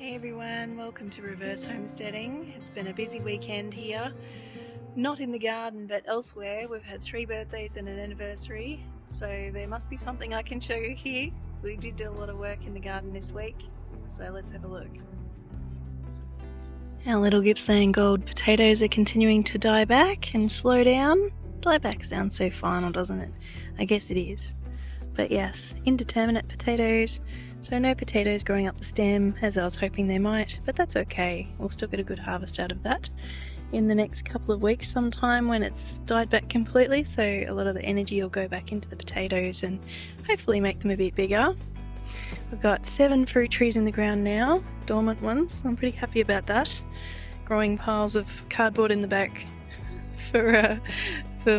Hey everyone, welcome to Reverse Homesteading. It's been a busy weekend here, not in the garden but elsewhere. We've had 3 birthdays and an anniversary, so there must be something I can show you here. We did do a lot of work in the garden this week, so let's have a look. Our little Gippsland Gold potatoes are continuing to die back and slow down. Die back sounds so final, doesn't it? I guess it is. But yes, indeterminate potatoes. So no potatoes growing up the stem as I was hoping they might, but that's okay. We'll still get a good harvest out of that in the next couple of weeks sometime when it's died back completely, so a lot of the energy will go back into the potatoes and hopefully make them a bit bigger. We've got 7 fruit trees in the ground now, dormant ones. I'm pretty happy about that. Growing piles of cardboard in the back for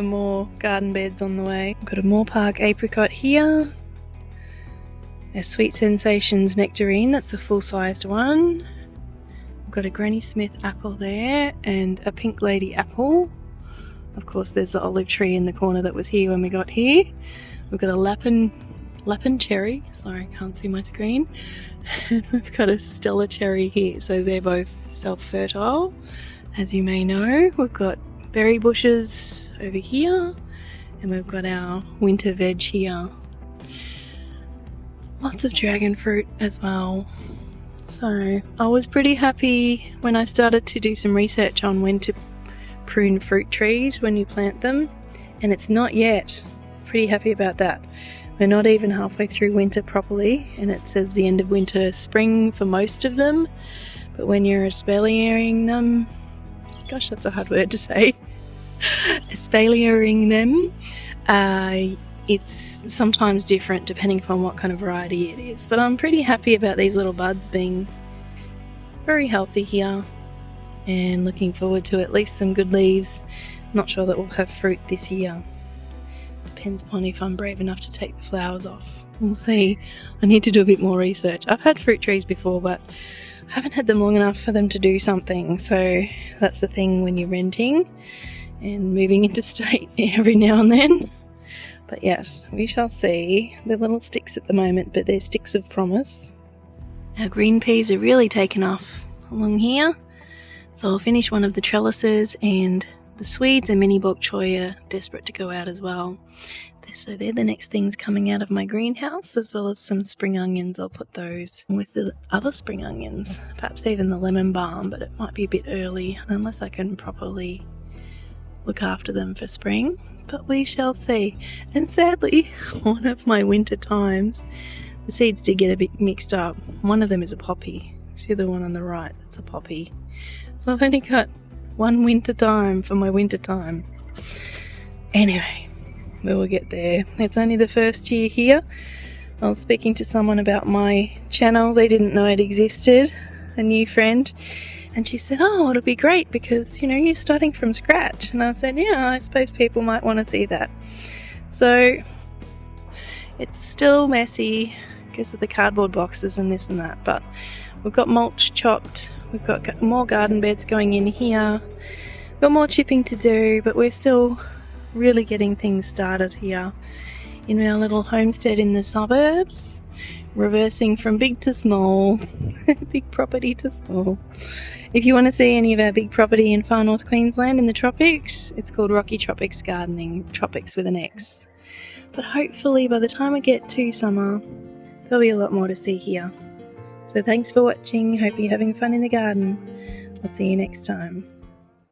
more garden beds on the way. We've got a Moore Park apricot here. A Sweet Sensations Nectarine, that's a full-sized one. We've got a Granny Smith apple there and a Pink Lady apple. Of course there's the olive tree in the corner that was here when we got here. We've got a Lapin cherry, sorry I can't see my screen. And we've got a Stella cherry here, so they're both self-fertile, as you may know. We've got berry bushes over here and we've got our winter veg here. Lots of dragon fruit as well. So I was pretty happy when I started to do some research on when to prune fruit trees when you plant them, and it's not yet. Pretty happy about that. We're not even halfway through winter properly, and it says the end of winter, spring for most of them, but when you're espaliering them, gosh that's a hard word to say, espaliering them, it's sometimes different depending upon what kind of variety it is, but I'm pretty happy about these little buds being very healthy here and looking forward to at least some good leaves. Not sure that we'll have fruit this year. Depends upon if I'm brave enough to take the flowers off. We'll see. I need to do a bit more research. I've had fruit trees before, but I haven't had them long enough for them to do something, so that's the thing when you're renting and moving interstate every now and then. But yes, we shall see. They're little sticks at the moment, but they're sticks of promise. Our green peas are really taken off along here. So I'll finish one of the trellises, and the Swedes and mini bok choy are desperate to go out as well. So they're the next things coming out of my greenhouse, as well as some spring onions. I'll put those with the other spring onions. Perhaps even the lemon balm, but it might be a bit early unless I can properly look after them for spring. But we shall see. And sadly, one of my winter times, the seeds did get a bit mixed up. One of them is a poppy. See the one on the right? That's a poppy. So I've only got one winter time for my winter time. Anyway, we will get there. It's only the first year here. I was speaking to someone about my channel. They didn't know it existed, a new friend. And she said, oh, it'll be great because, you know, you're starting from scratch. And I said, yeah, I suppose people might want to see that. So it's still messy because of the cardboard boxes and this and that. But we've got mulch chopped. We've got more garden beds going in here. We've got more chipping to do, but we're still really getting things started here in our little homestead in the suburbs. Reversing from big to small, big property to small. If you want to see any of our big property in far north Queensland in the tropics, it's called Rocky Tropics Gardening, tropics with an X. But hopefully by the time we get to summer, there'll be a lot more to see here. So thanks for watching, hope you're having fun in the garden. I'll see you next time.